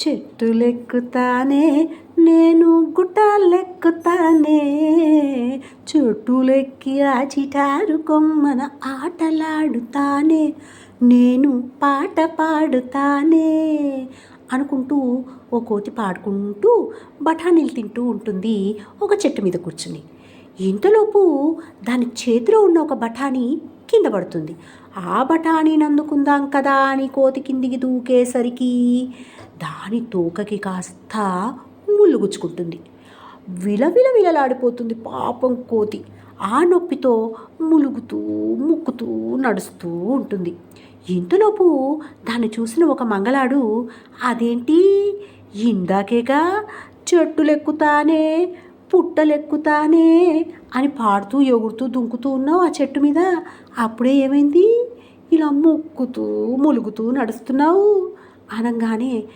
చెట్టులెక్కుతానే నేను గుట్టాలెక్కుతానే, చెట్టులెక్కి ఆ చిటారు కొమ్మన ఆటలాడుతానే, నేను పాట పాడుతానే అనుకుంటూ ఓ కోతి పాడుకుంటూ బఠానీలు తింటూ ఉంటుంది ఒక చెట్టు మీద కూర్చుని. ఇంతలోపు దాని చేతిలో ఉన్న ఒక బఠానీ కింద పడుతుంది. ఆ బఠానీని అందుకుందాం కదా అని కోతి కిందికి దూకేసరికి దాని తోకకి కాస్త ముళ్ళు గుచ్చుకుంటుంది. విలవిలలాడిపోతుంది పాపం కోతి. ఆ నొప్పితో ములుగుతూ ముక్కుతూ నడుస్తూ ఉంటుంది. ఇంతలోపు దాన్ని చూసిన ఒక మంగళాడు, అదేంటి ఇందాకేగా చెట్టులెక్కుతానే పుట్టలెక్కుతానే అని పాడుతూ ఎగురుతూ దుంకుతూ ఉన్నావు ఆ చెట్టు మీద, అప్పుడే ఏమైంది ఇలా ముక్కుతూ ములుగుతూ నడుస్తున్నావు అనగానే